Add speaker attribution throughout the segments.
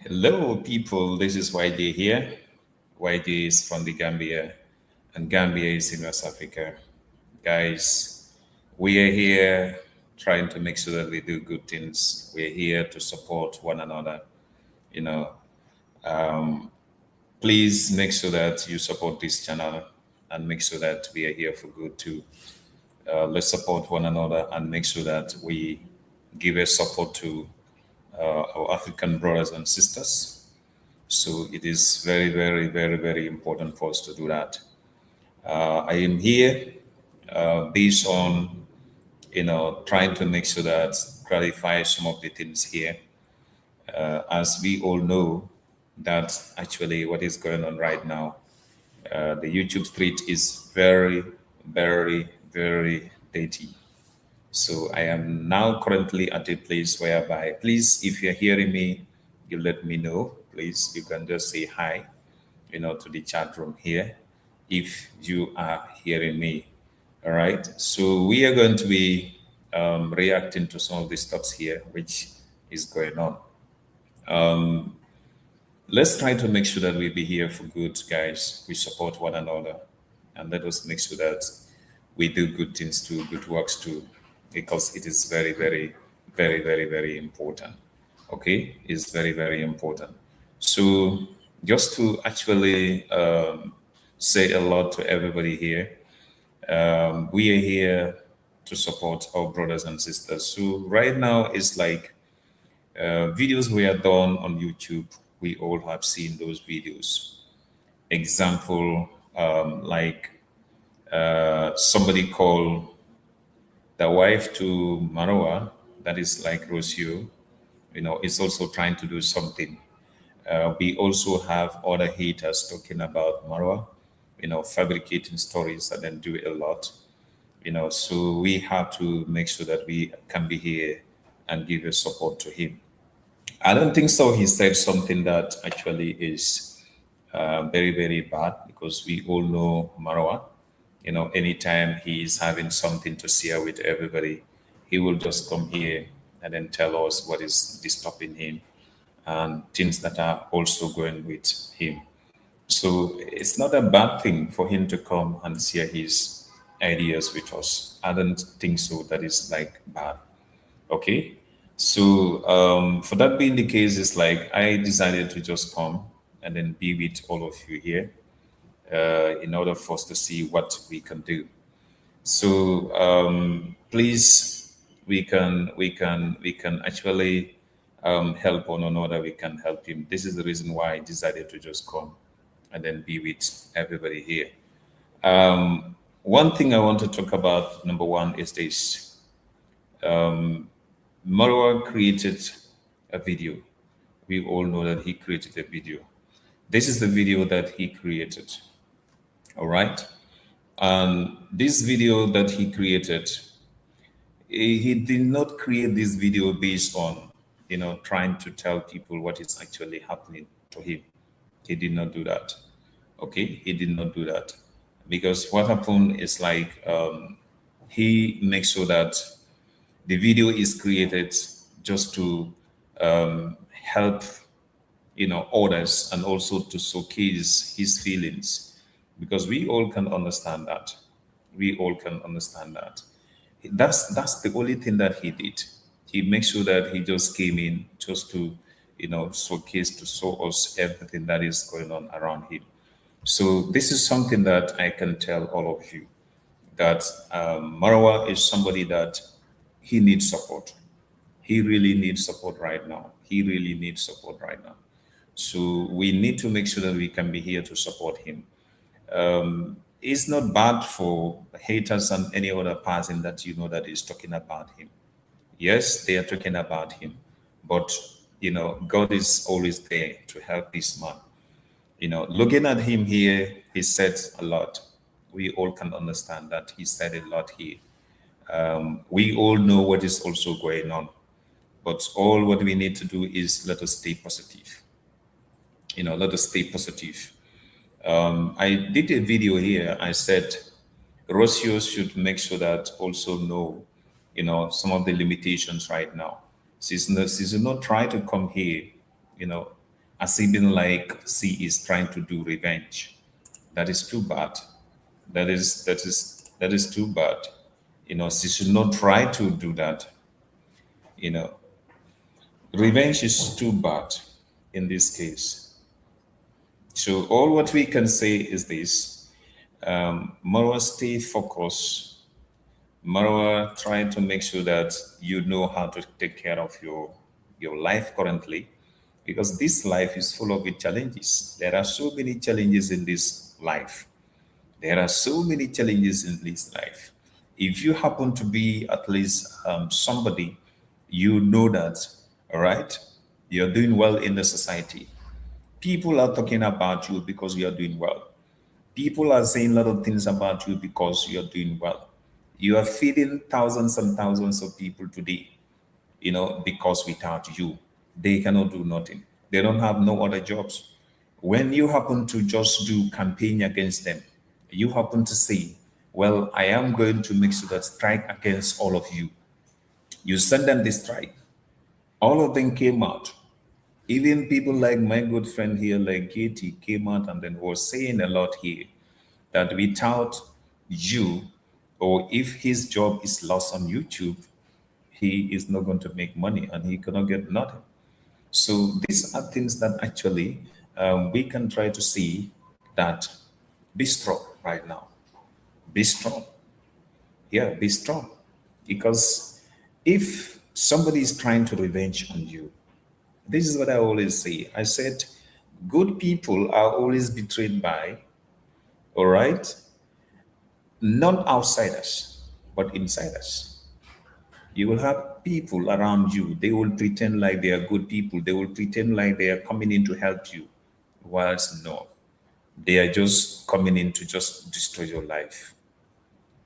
Speaker 1: Hello, people. This is YD here. YD is from the Gambia, and Gambia is in West Africa. Guys, we are here trying to make sure that we do good things. We're here to support one another. You know, please make sure that you support this channel and make sure that we are here for good too. Let's support one another and make sure that we give a support to our African brothers and sisters. So it is very, very, very, very important for us to do that. I am here based on trying to make sure that clarify some of the things here. As we all know, that actually what is going on right now, the YouTube street is very, very, very dirty. So I am now currently at a place whereby, please, if you're hearing me, you let me know. Please, you can just say hi, to the chat room here if you are hearing me. All right. So we are going to be reacting to some of the stuffs here, which is going on. Let's try to make sure that we be here for good, guys. We support one another, and let us make sure that we do good things too, good works too, because it is very, very, very, very, very important. Okay, it's very, very important. So just to actually say a lot to everybody here, we are here to support our brothers and sisters. So right now it's like videos we are done on YouTube. We all have seen those videos. Example, like somebody called the wife to Marwa, that is like Rocio, is also trying to do something. We also have other haters talking about Marwa, fabricating stories and then do a lot. So we have to make sure that we can be here and give a support to him. I don't think so. He said something that actually is very, very bad because we all know Marwa. Anytime he is having something to share with everybody, he will just come here and then tell us what is disturbing him and things that are also going with him. So it's not a bad thing for him to come and share his ideas with us. I don't think so. That is like bad. Okay. So for that being the case, it's like I decided to just come and then be with all of you here in order for us to see what we can do. So please, we can actually help one another. We can help him. This is the reason why I decided to just come and then be with everybody here. One thing I want to talk about, number one, is this. Marwa created a video. We all know that he created a video. This is the video that he created. All right. And this video that he created, he did not create this video based on, trying to tell people what is actually happening to him. He did not do that. Okay. He did not do that because what happened is like he makes sure that the video is created just to help, others and also to showcase his feelings because we all can understand that. We all can understand that. That's the only thing that he did. He makes sure that he just came in just to, showcase to show us everything that is going on around him. So this is something that I can tell all of you that Marwa is somebody that he needs support. He really needs support right now. He really needs support right now. So we need to make sure that we can be here to support him. It's not bad for haters and any other person that that is talking about him. Yes, they are talking about him, but God is always there to help this man. Looking at him here, he said a lot. We all can understand that he said a lot here. We all know what is also going on, but all what we need to do is let us stay positive. Let us stay positive. I did a video here. I said Rocio should make sure that also know, some of the limitations right now. She should not try to come here, as even like she is trying to do revenge. That is too bad. That is too bad. She should not try to do that. You know, Revenge is too bad in this case. So all what we can say is this: Marwa, stay focused. Marwa, try to make sure that you know how to take care of your life currently, because this life is full of with challenges. There are so many challenges in this life. There are so many challenges in this life. If you happen to be at least somebody, you know that, all right, you're doing well in the society. People are talking about you because you are doing well. People are saying a lot of things about you because you're doing well. You are feeding thousands and thousands of people today, because without you, they cannot do nothing. They don't have no other jobs. When you happen to just do campaign against them, you happen to say, well, I am going to make sure that strike against all of you. You send them the strike. All of them came out. Even people like my good friend here, like Katie, came out and then was saying a lot here that without you, or if his job is lost on YouTube, he is not going to make money and he cannot get nothing. So these are things that actually we can try to see that be strong right now. Be strong. Yeah, be strong. Because if somebody is trying to revenge on you, this is what I always say. I said, good people are always betrayed by, all right, not outsiders, but insiders. You will have people around you, they will pretend like they are good people. They will pretend like they are coming in to help you, whilst no, they are just coming in to just destroy your life.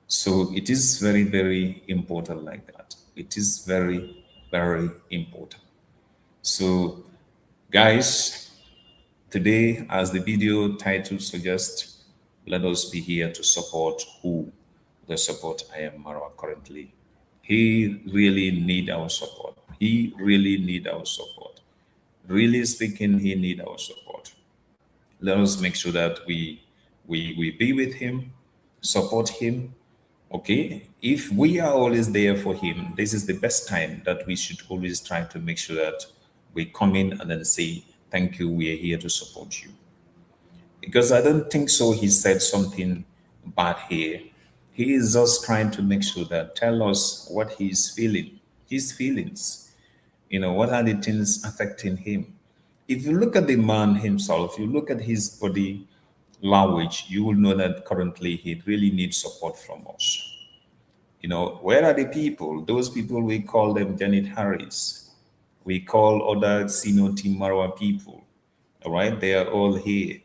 Speaker 1: So it is very, very important like that. It is very, very important. So, guys, today, as the video title suggests, let us be here to support who? The support I am Marwa currently. He really need our support. He really need our support. Really speaking, he need our support. Let us make sure that we be with him, support him. Okay, if we are always there for him, this is the best time that we should always try to make sure that we come in and then say, thank you, we are here to support you. Because I don't think so he said something bad here. He is just trying to make sure that tell us what he's feeling, his feelings. What are the things affecting him? If you look at the man himself, you look at his body language, you will know that currently he really needs support from us. Where are the people? Those people, we call them Janet Harris. We call other senior Team Marwa people. All right, they are all here.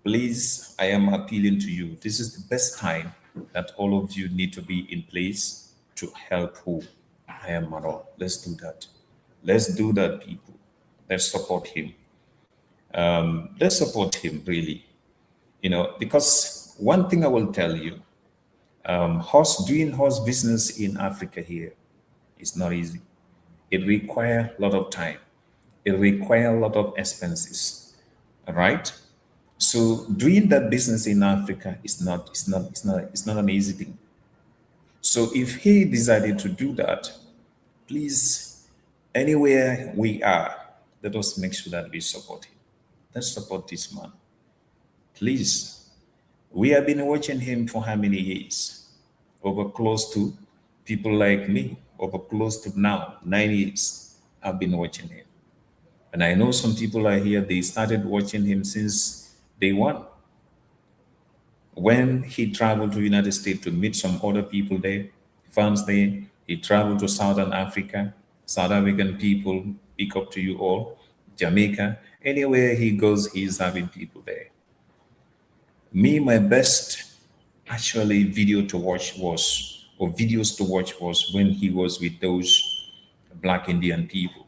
Speaker 1: Please, I am appealing to you. This is the best time that all of you need to be in place to help who? I am Marwa. Let's do that. Let's do that, people. Let's support him. Let's support him, really. Because one thing I will tell you, doing horse business in Africa here is not easy. It requires a lot of time. It requires a lot of expenses. All right. So doing that business in Africa is not an easy thing. So if he decided to do that, please, anywhere we are, let us make sure that we support him. Let's support this man. Please. We have been watching him for how many years? Over close to people like me, over close to now, 9 years. I've been watching him. And I know some people are here, they started watching him since day one. When he traveled to United States to meet some other people there, fans there, he traveled to Southern Africa, South African people, pick up to you all, Jamaica, anywhere he goes, he's having people there. Me, my best actually videos to watch was when he was with those Black Indian people.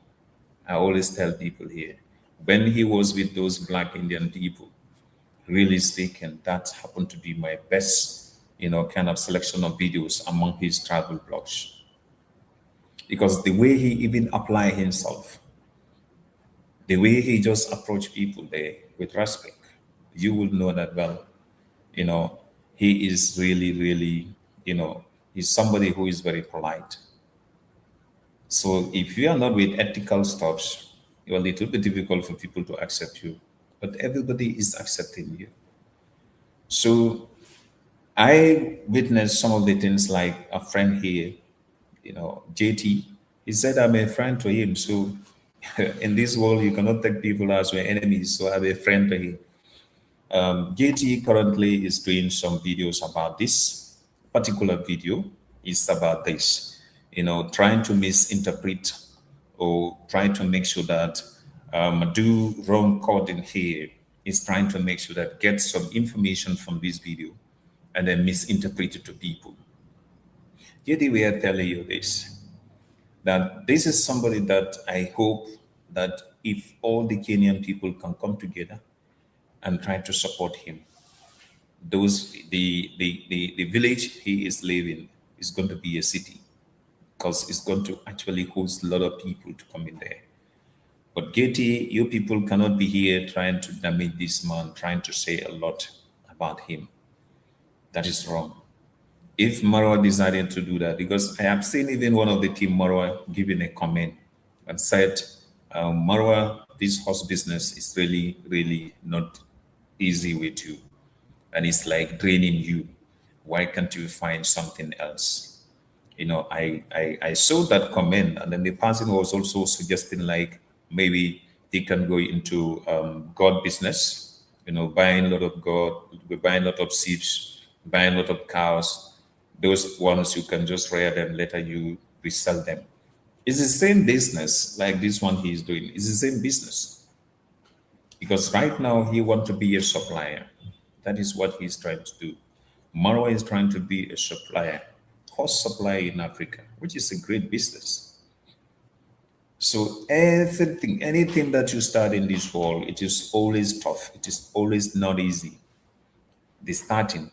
Speaker 1: I always tell people here, when he was with those Black Indian people, really speaking, that happened to be my best, kind of selection of videos among his travel blogs. Because the way he even apply himself, The way he just approached people there with respect, you will know that, well, you know, he is really, really, you know, he's somebody who is very polite. So if you are not with ethical stuffs, well, it will be difficult for people to accept you. But everybody is accepting you. So I witnessed some of the things like a friend here, JT. He said I'm a friend to him. So in this world, you cannot take people as your enemies. So I'm a friend to him. JT currently is doing some videos about this particular video. Is about this, trying to misinterpret or trying to make sure that do wrong coding here is trying to make sure that get some information from this video and then misinterpret it to people. JT, we are telling you this, that this is somebody that I hope that if all the Kenyan people can come together and try to support him, the village he is living is going to be a city because it's going to actually host a lot of people to come in there. But Getty, you people cannot be here trying to damage this man, trying to say a lot about him. That is wrong. If Marwa decided to do that, because I have seen even one of the team, Marwa, giving a comment and said, Marwa, this horse business is really, really not easy with you. And it's like draining you. Why can't you find something else? I saw that comment, and then the person was also suggesting like maybe he can go into God business, buying a lot of God, buying a lot of sheep, buying a lot of cows. Those ones you can just rear them, later you resell them. It's the same business like this one he is doing. It's the same business because right now he wants to be a supplier. That is what he's trying to do. Marwa is trying to be a supplier, horse supplier in Africa, which is a great business. So everything, anything that you start in this world, it is always tough. It is always not easy. The starting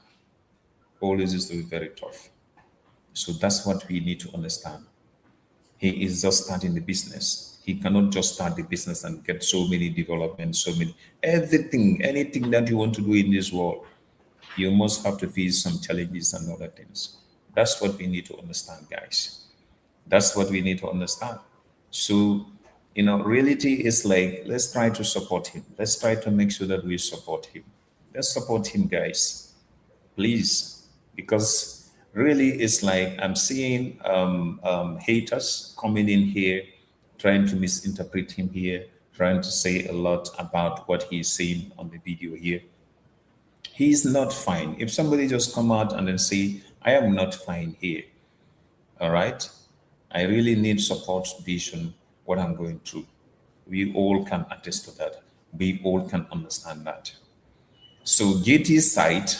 Speaker 1: always is to be very tough. So that's what we need to understand. He is just starting the business. He cannot just start the business and get so many developments, so many everything, anything that you want to do in this world, you must have to face some challenges and other things. That's what we need to understand, guys. That's what we need to understand. So, reality is like, let's try to support him. Let's try to make sure that we support him. Let's support him, guys, please. Because really, it's like I'm seeing haters coming in here, trying to misinterpret him here, trying to say a lot about what he's saying on the video here. He's not fine. If somebody just come out and then say, I am not fine here, all right? I really need support vision, what I'm going through. We all can attest to that. We all can understand that. So JT's side,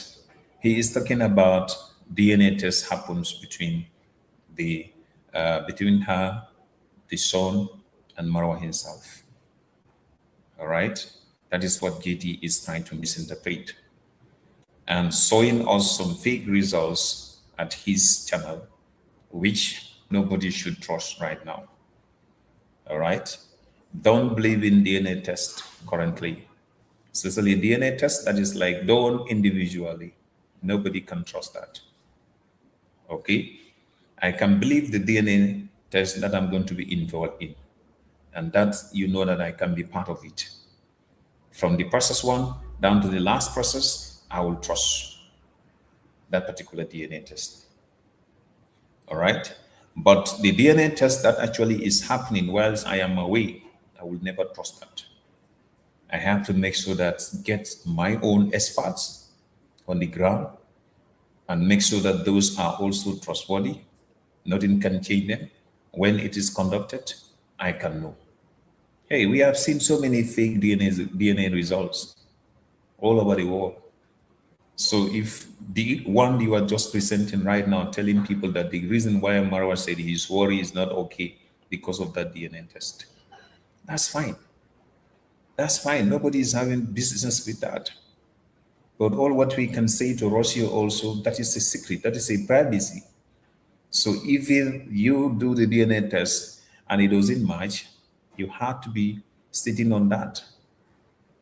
Speaker 1: he is talking about DNA test happens between her, the son, and Marwa himself. All right? That is what JT is trying to misinterpret. And showing us some fake results at his channel, which nobody should trust right now. All right? Don't believe in DNA test currently. Especially DNA test that is like done individually. Nobody can trust that. Okay? I can believe the DNA test that I'm going to be involved in. And that you know that I can be part of it. From the process one down to the last process, I will trust that particular DNA test. All right? But the DNA test that actually is happening whilst I am away, I will never trust that. I have to make sure that get my own experts on the ground and make sure that those are also trustworthy. Nothing can change them. When it is conducted, I can know. Hey, we have seen so many fake DNA results all over the world. So if the one you are just presenting right now, telling people that the reason why Marwa said his worry is not okay because of that DNA test, that's fine. That's fine. Nobody is having business with that. But all what we can say to Russia also, that is a secret, that is a privacy. So if you do the DNA test and it doesn't match, you have to be sitting on that.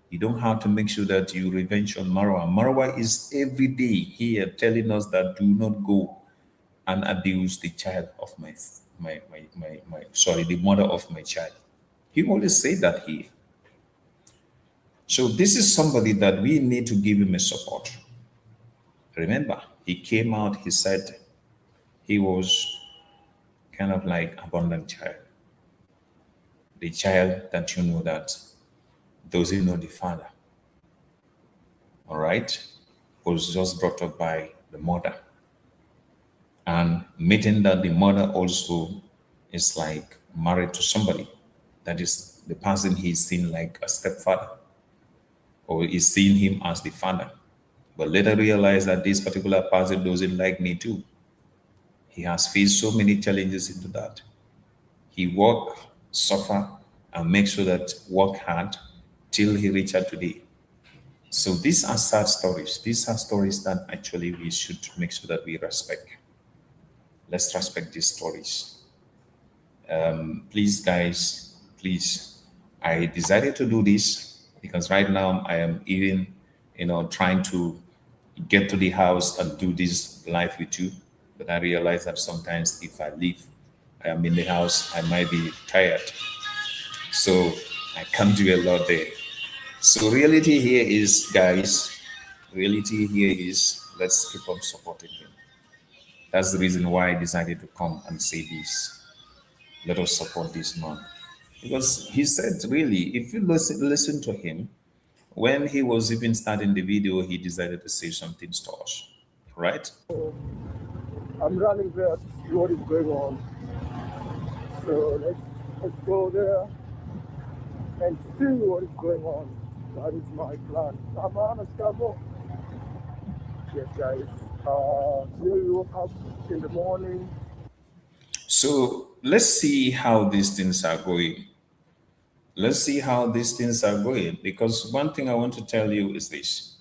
Speaker 1: You don't have to make sure that you revenge on Marwa. Marwa is every day here telling us that do not go and abuse the child of the mother of my child. He always say that here. So this is somebody that we need to give him a support. Remember, he came out, he said he was kind of like abandoned child. The child that you know that doesn't know the father. All right? Was just brought up by the mother. And meeting that the mother also is like married to somebody. That is the person he's seen like a stepfather, or is seeing him as the father. But later realize that this particular person doesn't like me too. He has faced so many challenges into that. He work, suffer, and make sure that work hard till he reach out today. So these are sad stories. These are stories that actually we should make sure that we respect. Let's respect these stories. Please, guys, please. I decided to do this because right now I am even, trying to get to the house and do this live with you. But I realize that sometimes if I leave, I am in the house, I might be tired. So I can't do a lot there. So reality here is, guys, reality here is let's keep on supporting him. That's the reason why I decided to come and say this. Let us support this man. Because he said, really, if you listen to him, when he was even starting the video, he decided to say something to us, right?
Speaker 2: I'm running there to see what is going on. So let's go there and see what is going on. That is my plan. Come on, let's go. Yes, guys. We woke up in the morning.
Speaker 1: So let's see how these things are going. Let's see how these things are going. Because one thing I want to tell you is this.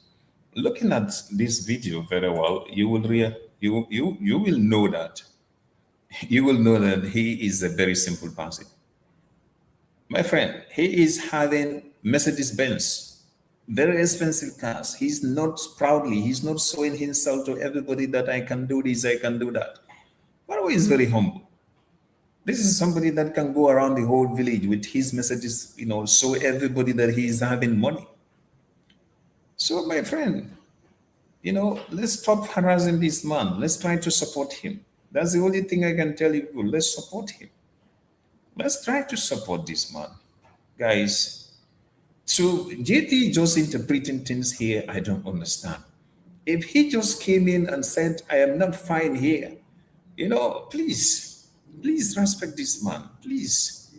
Speaker 1: Looking at this video very well, you will know that he is a very simple person. My friend, he is having Mercedes Benz, very expensive cars. He's not showing himself to everybody that I can do this, I can do that. Marwa is very humble. This is somebody that can go around the whole village with his messages, show everybody that he is having money. So, my friend, let's stop harassing this man. Let's try to support him. That's the only thing I can tell you. Let's support him. Let's try to support this man, guys. So JT just interpreting things here, I don't understand. If he just came in and said, I am not fine here, please respect this man, please.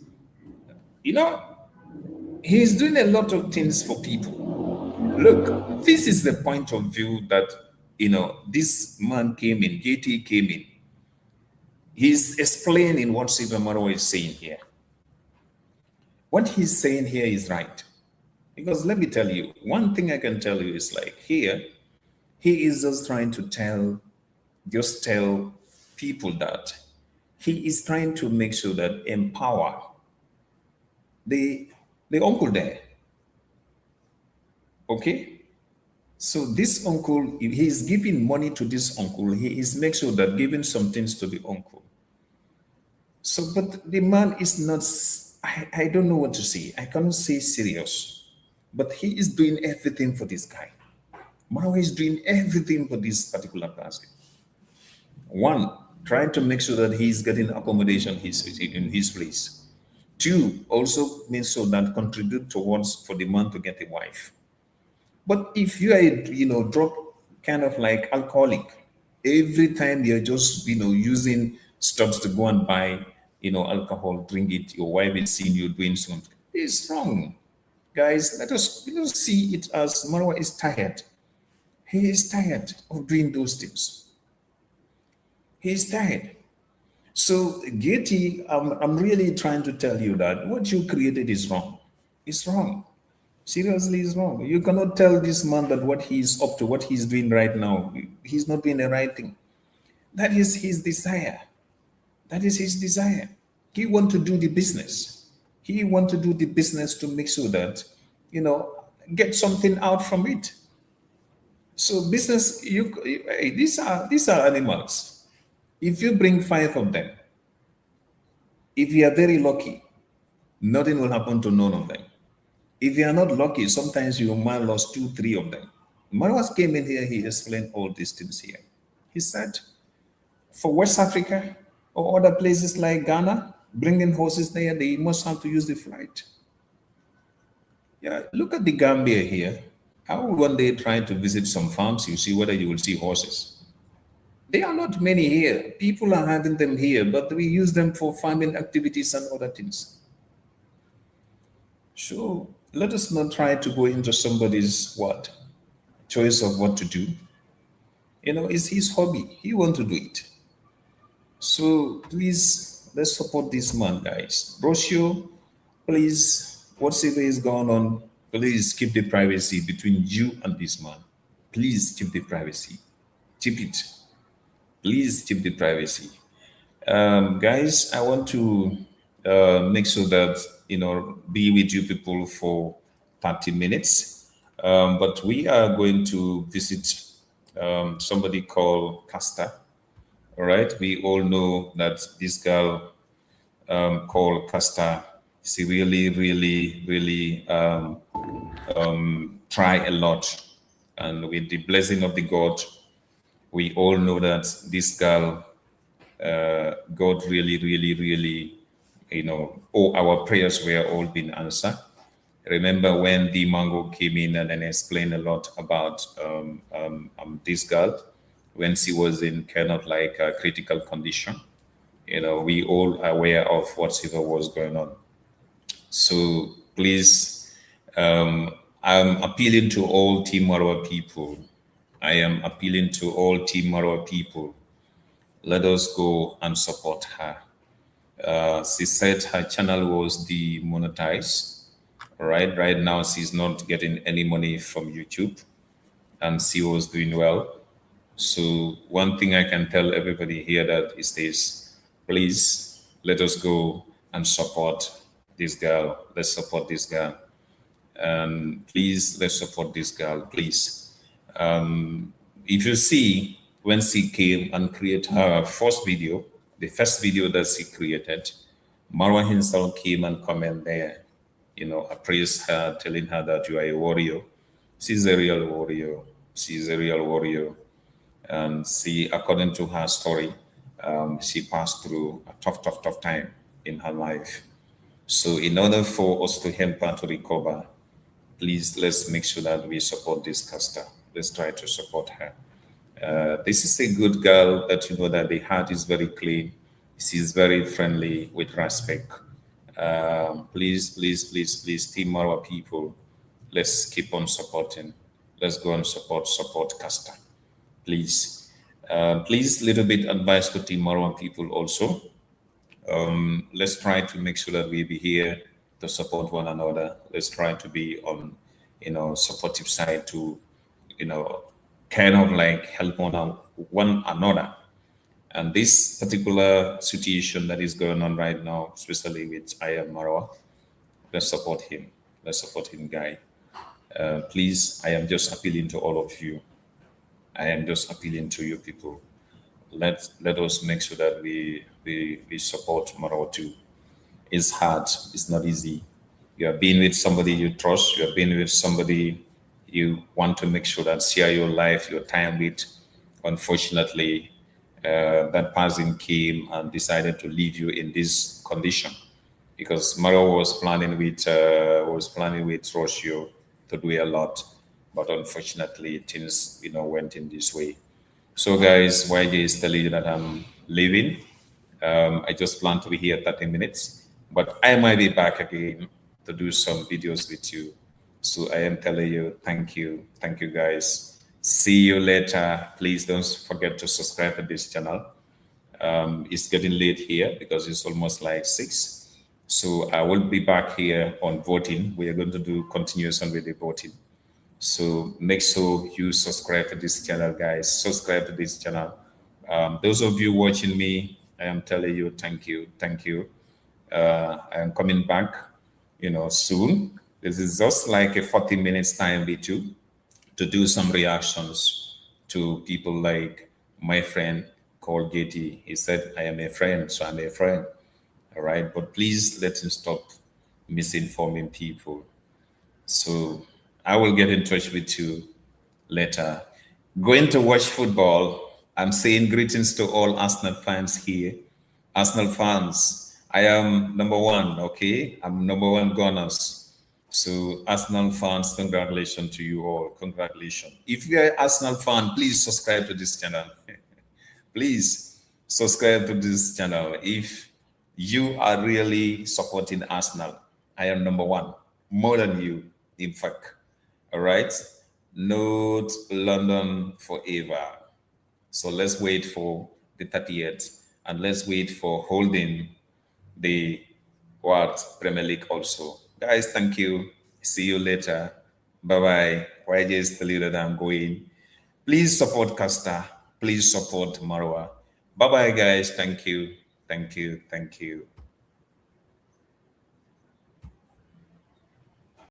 Speaker 1: He's doing a lot of things for people. Look, this is the point of view that, this man came in, JT came in. He's explaining what Silver Marwa is saying here. What he's saying here is right. Because let me tell you, one thing I can tell you is like here, he is just trying to tell people that he is trying to make sure that empower the uncle there. Okay? So this uncle, he is giving money to this uncle. He is make sure that giving some things to the uncle. So, but the man is not, I don't know what to say. I cannot say serious. But he is doing everything for this guy. Marwa is doing everything for this particular person. One, trying to make sure that he's getting accommodation in his place. Two, also make sure that contribute towards for the man to get a wife. But if you are, drug kind of like alcoholic, every time you're just, using stuff to go and buy, alcohol, drink it, your wife is seeing you doing something, it's wrong. Guys, let us see it as Marwa is tired. He is tired of doing those things. He is tired. So, Getty, I'm really trying to tell you that what you created is wrong. It's wrong. Seriously, it's wrong. You cannot tell this man that what he's up to, what he's doing right now, he's not doing the right thing. That is his desire. That is his desire. He want to do the business. He want to do the business to make sure that, get something out from it. So business, hey, these are animals. If you bring five of them, if you are very lucky, nothing will happen to none of them. If you are not lucky, sometimes you might lose two, three of them. Marwas came in here, he explained all these things here. He said, for West Africa or other places like Ghana, bringing horses there, they must have to use the flight. Yeah, look at the Gambia here. I will one day try to visit some farms, you see whether you will see horses. There are not many here. People are having them here, but we use them for farming activities and other things. So let us not try to go into somebody's what choice of what to do. It's his hobby. He want to do it. So please let's support this man, guys. Brochure, please, whatever is going on, please keep the privacy between you and this man. Please keep the privacy. Keep it. Please keep the privacy. Guys, I want to make sure that be with you people for 30 minutes. But we are going to visit somebody called Casta. All right, we all know that this girl called Casta, she really, really, really try a lot, and with the blessing of the God, we all know that this girl, God really, really, really, all our prayers were all being answered. Remember when the Mango came in and then explained a lot about this girl when she was in kind of like a critical condition. We all are aware of whatever was going on. So please, I'm appealing to all Team Marwa people. I am appealing to all Team Marwa people. Let us go and support her. She said her channel was demonetized. Right now, she's not getting any money from YouTube, and she was doing well. So one thing I can tell everybody here that is this: please let us go and support this girl. Let's support this girl, and please let's support this girl. Please, if you see when she came and created her first video, the first video that she created, Marwa himself came and comment there. Appraise her, telling her that you are a warrior. She's a real warrior. She's a real warrior. And she, according to her story, she passed through a tough, tough, tough time in her life. So in order for us to help her to recover, please let's make sure that we support this caster. Let's try to support her. This is a good girl that that the heart is very clean. She's very friendly with respect. Please, please, please, please, Team Marwa people, let's keep on supporting. Let's go and support Casta. Please. Please, little bit advice to Team Marwa people also. Let's try to make sure that we be here to support one another. Let's try to be on, supportive side to, kind of like help one another. And this particular situation that is going on right now, especially with I am Marwa, let's support him. Let's support him, guy. Please, I am just appealing to all of you. I am just appealing to you people. Let us make sure that we support Marwa too. It's hard. It's not easy. You have been with somebody you trust. You have been with somebody you want to make sure that share your life, your time with. Unfortunately, that person came and decided to leave you in this condition because Marwa was planning with Roshio to do a lot, but unfortunately things went in this way. So guys, YJ is telling you that I'm leaving. I just plan to be here 30 minutes, but I might be back again to do some videos with you. So I am telling you, thank you guys. See you later. Please don't forget to subscribe to this channel. It's getting late here because it's almost like 6. So I will be back here on voting. We are going to do continuation with the voting. So make sure you subscribe to this channel, guys. Subscribe to this channel. Those of you watching me, I am telling you, thank you. I am coming back. soon. This is just like a 40 minutes time B2 to do some reactions to people like my friend called Getty. He said, I am a friend, so I'm a friend. All right. But please let him stop misinforming people. So I will get in touch with you later. Going to watch football. I'm saying greetings to all Arsenal fans here. Arsenal fans, I am number one, okay? I'm number one Gunners. So Arsenal fans, congratulations to you all. Congratulations. If you're an Arsenal fan, please subscribe to this channel. Please subscribe to this channel. If you are really supporting Arsenal, I am number one, more than you, in fact. All right. Note London forever. So let's wait for the 30th and let's wait for holding the what Premier League also. Guys, thank you. See you later. Bye bye. YJ is telling you that I'm going. Please support Casta. Please support Marwa. Bye bye, guys. Thank you. Thank you. Thank you.